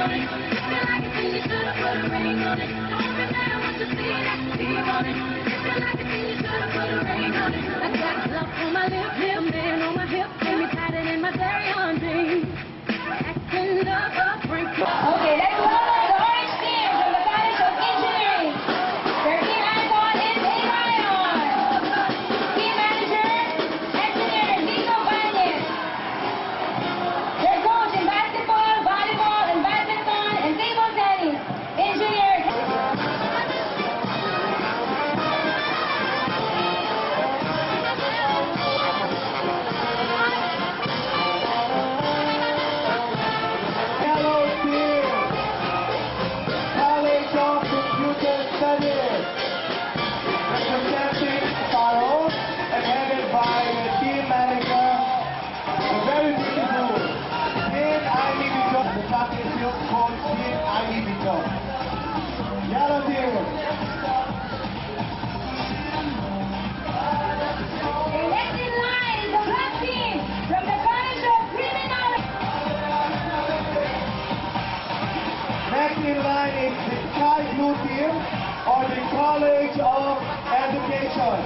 on it. Feel like a thing you should've put a ring on it. Don't be mad at what you see, that's the team on it. Feel like a thing you should've put a ring on it. I got love on my lip, a man on my hip, and me tighter than my very own jeans. Acting up a freak. Okay, let's welcome the orange team from the College of Engineering. Their team icon is A. Ryan. Team manager, engineer Nico Bañez. Their coach in basketball, volleyball, and badminton, and table tennis, engineer. Yellow team, College of Computer Studies, representing Faro and headed by the team manager, the very beautiful Team Ivy Bito, the track and field coach Team Ivy Bito. Yellow team. The next in line is the black team from the College of Criminology. Next in line is the Sky Blue team or the College of Education.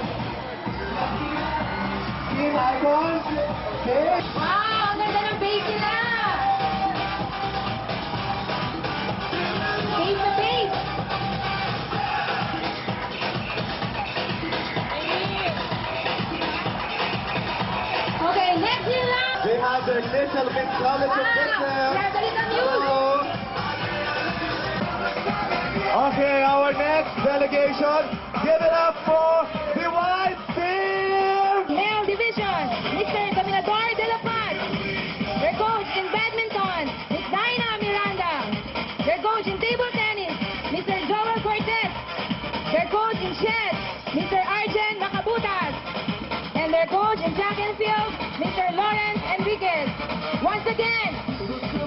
Team Icons, okay? Wow, ang ganda ng base nila. Base to base. Okay, next in line. They have their initial big College of Business. There's a little news. Hello. Okay, our next delegation, give it up for the white team! Male division, Mr. Caminador de la Paz. Their coach in badminton, Ms. Dinah Miranda. Their coach in table tennis, Mr. Joel Cortez. Their coach in chess, Mr. Arjen Macabutas. And their coach in track and field, Mr. Lawrence Enriquez. Once again,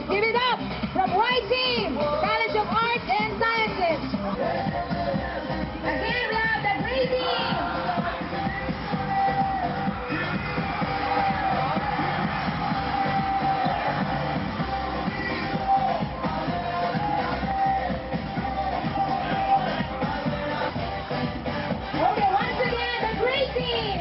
give it up from white team, College of Arts and Sciences. Again, we have the gray team. Okay, once again, the gray team.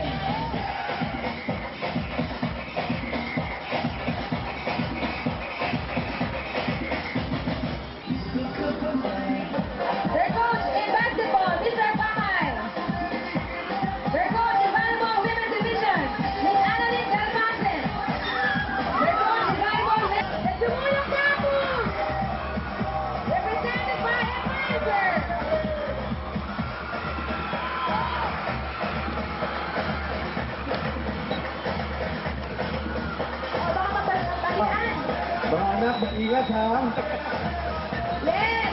Their coach in basketball, Mr. Pamay. Their coach in volleyball women's division, Ms. Annalyn Galmasen. Their coach in volleyball the Tumulong Campus, represented by a manager. Baka magpalian. Mga anak, mag-ingat ha. Yes.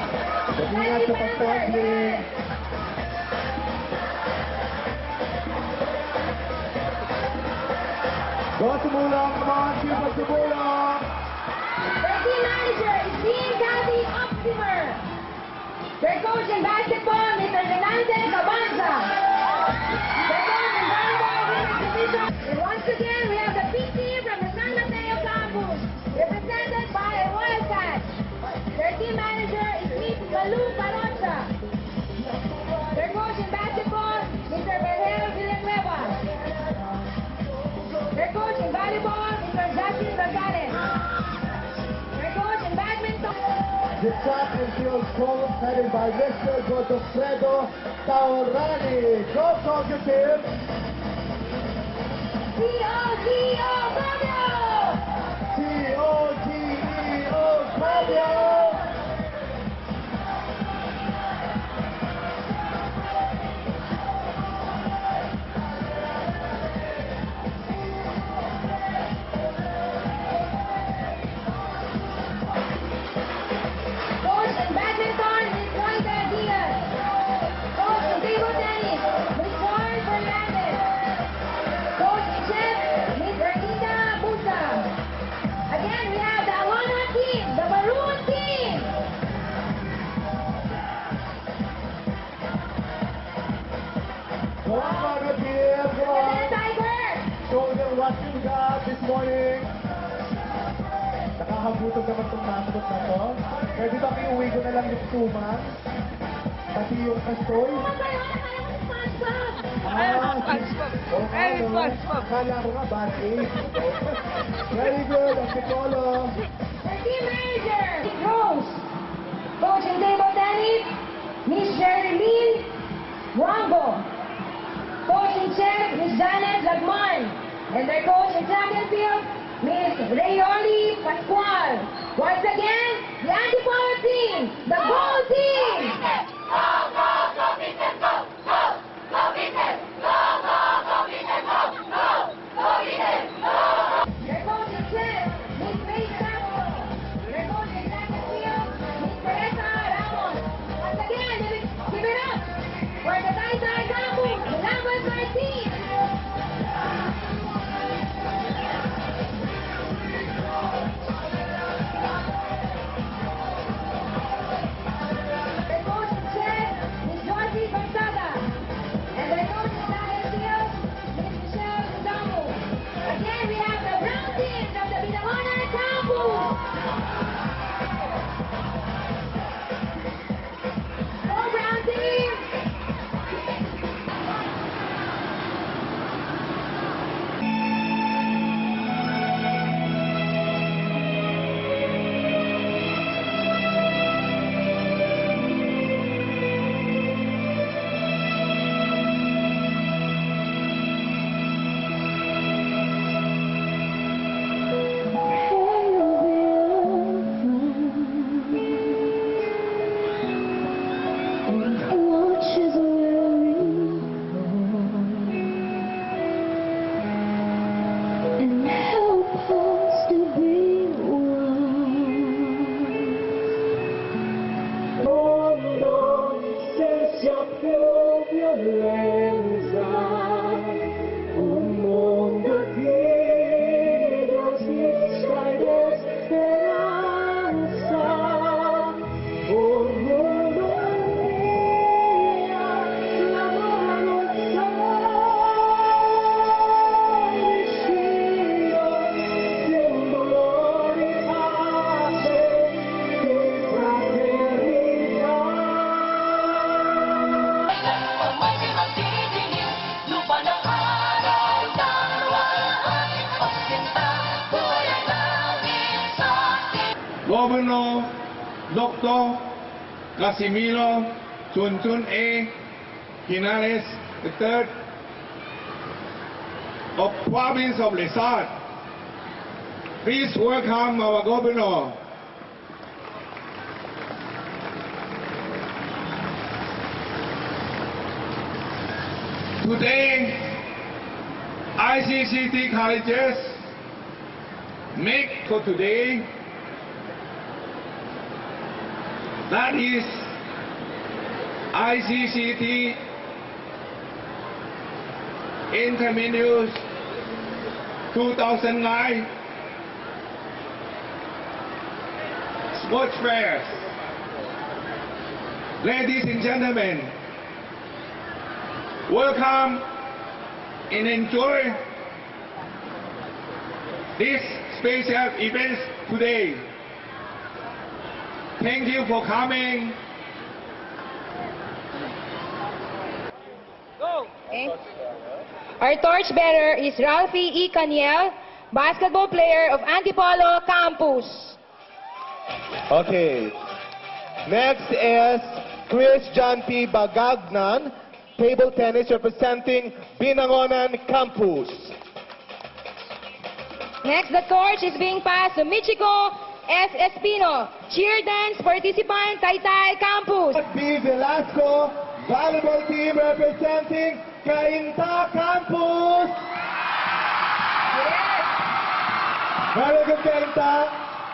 Mag-ingat sa pagpagling. Go tumulong, come on, people tumulong. Their team manager is Dean Kathy Optimer. Their coach in basketball, Mr. Renante Cabanza. Their coach in volleyball women's division. And once again, we have the PT from the San Mateo campus, represented by a Wildcat. Their team manager is Ms. Malu Baronza. Their coach in basketball, Mr. Berhel Villanueva. Their coach in volleyball, Mr. Justin Gonzalez. Their coach in badminton. The track and field coach headed by Mr. Godofredo Taurani. Go, Soccer team. T-O-G-O, Fabio! T-O-G-E-O, Fabio. Coach in badminton, Ms. Monica Diaz. Coach in table tennis, Ms. Juan Fernandez. Coach in chess, Ms. Ernita Busa. Again, we have the Alona team, the Maroon team. Go, Soccer team, come on. The Tiger. Show them what you got this morning. Nakahagutog naman itong nasagot na to. Pwede ba iuwi ko na lang yung suma? Pati yung kastoy? Very responsible. Akala ko nga, bad aid. Very good, Antipolo. The team manager, Rose. Coaching table tennis, Miss Sherilyn Wambo. Coaching chef, Miss Janet Lagman. And their coach in track and field, Miss Rayoli Pascual. Once again, the Antipolo team, the gold team. Their coach in chef, Miss May Ramos. Their coach in track and field, Miss Teresa Ramos. Once again, give it up for the Taytay Campus, the number 13. Their coach in chef, Miss Joyce Gonzaga. And their coach in track and field, Miss Michelle Gundamo. Again, we have the brown team from the Binangonan Campus. Go brown team! Watches and help us to be one. Mondo senza più violenza, un mondo di giustizia ed speranza, un mondo mia, l'amore non vicino, simbolo di pace, di fraternità. Pamain magdidilim, lupa ng araw, dalawa ang ating pagsinta, buhay ang langit sa atin. Governor Dr. Casimiro Chunchun A. Hinares III of Province of Lesart. Please welcome our Governor. Today, ICCT colleges make for today, that is ICCT Intermediate 2009 Sports Fairs. Ladies and gentlemen, welcome and enjoy this special event today. Thank you for coming. Our torchbearer is Ralphie E. Caniel, basketball player of Antipolo Campus. Okay. Next is Chris John P. Bagagnan, table tennis representing Binangonan Campus. Next, the torch is being passed to Michiko S. Espino, cheer dance participant, Taytay Campus. B. Velasco, volleyball team representing Cainta Campus. Yes. Very good, Cainta.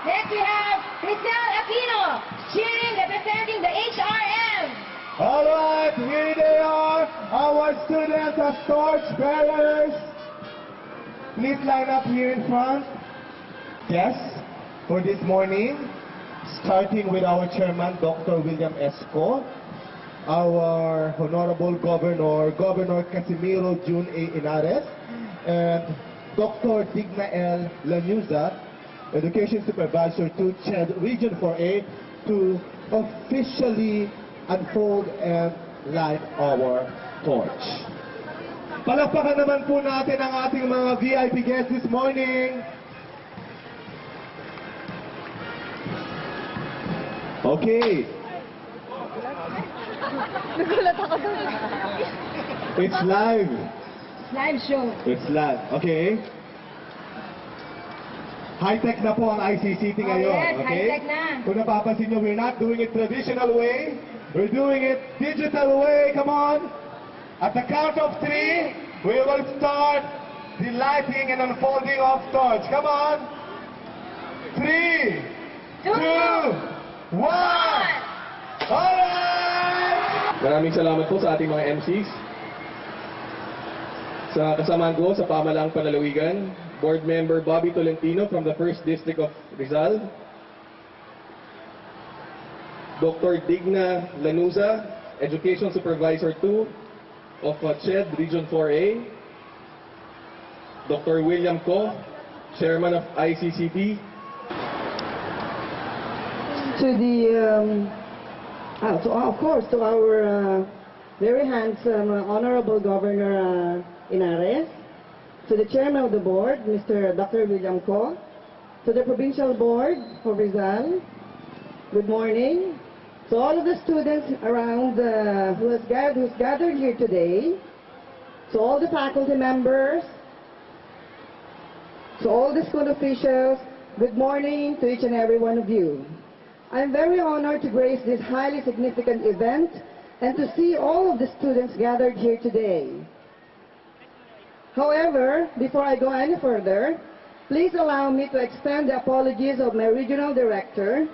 Next, we have Cristel Aquino, cheering representing the HRM. All right, here they are, our students as torch bearers. Please line up here in front. Yes, for this morning, starting with our chairman, Dr. William Esco, our Honorable Governor, Governor Casimiro Jun A. Inares, and Dr. Digna L. Lanuza, Education Supervisor to CHED Region 4A, to officially unfold and light our torch. Palakpakan naman po natin ang ating mga VIP guests this morning. Okay. Nagulat ako doon. It's live. Live show. It's live. Okay. High-tech na po ang ICCT ngayon. yes, Okay? high-tech na. Kung napapansin nyo, we're not doing it traditional way. We're doing it digital way. Come on. At the count of 3, we will start the lighting and unfolding of torch. Come on. 3, 2, 1. Alright! Maraming salamat po sa ating mga MCs. Sa kasamahan ko sa Pamahalaang Panlalawigan, Board Member Bobby Tolentino from the 1st District of Rizal, Dr. Digna Lanuza, Education Supervisor 2 of CHED Region 4A, Dr. William Co, Chairman of ICCT, to of course, to our very handsome Honorable Governor Inares, to the Chairman of the Board, Mr. Dr. William Co, to the Provincial Board for Rizal, good morning. To all of the students around who's gathered here today, to all the faculty members, to all the school officials, good morning to each and every one of you. I'm very honored to grace this highly significant event and to see all of the students gathered here today. However, before I go any further, please allow me to extend the apologies of my Regional Director,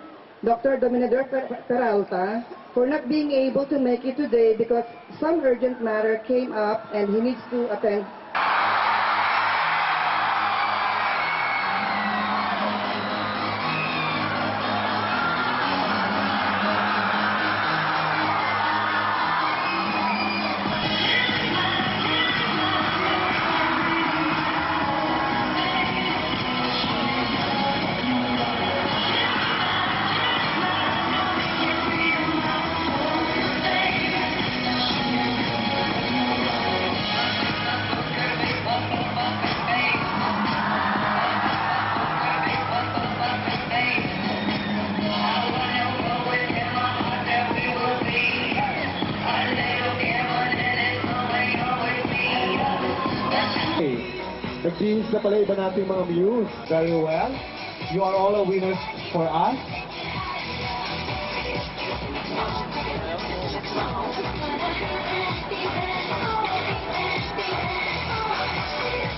Dr. Dominador Peralta, for not being able to make it today because some urgent matter came up and he needs to attend. Nag-teams na pala iba nating mga muse. Very well. You are all a winners for us.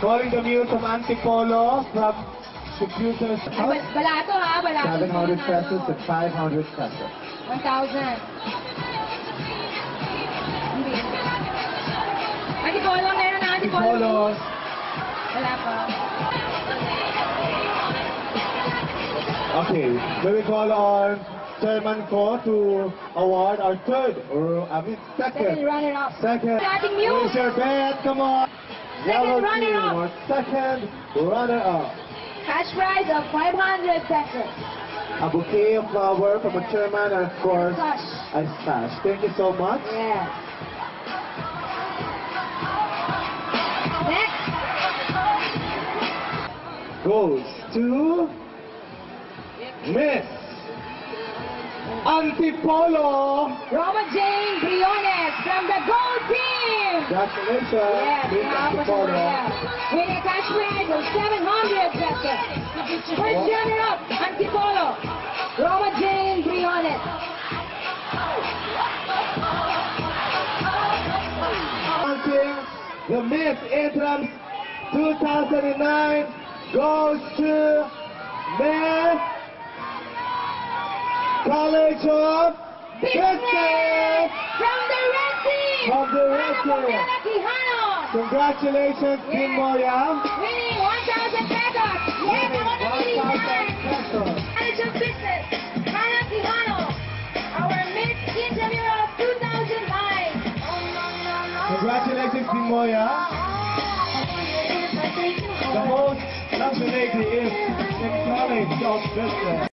Calling the muse of Antipolo from Computers House. Balato ha, balato. 700 pesos and 500 pesos. 1,000. Antipolo, meron na Antipolo. Antipolo. Wala pa. Okay, we will call on Chairman Ko to award our second runner-up. Second. Ating muse. Raise your band, come on. Yellow team, runner-up. our second runner-up. Cash prize of 500 pesos. A bouquet of flower from a chairman and of course Cash. a stash. Thank you so much. Yes. Next. Goes to Miss Antipolo. Roma Jane Briones from the Gold Team. Congratulations, Yes, Miss Antipolo. winning a cash prize of 700 pesos. First runner-up, Antipolo. Roma Jane Briones. Announcing the Miss Intrams 2009 goes to Miss College of Business. From the Red Team. From the Red Team. Mariana Quijano. Congratulations, Team Moya. Winning 1,000 pesos. Yes, I want to see 1,000 pesos. College of Business. Mariana Quijano. Our Miss Intramural 2009. Congratulations, Team Moya. The host of the lady is in College of Business.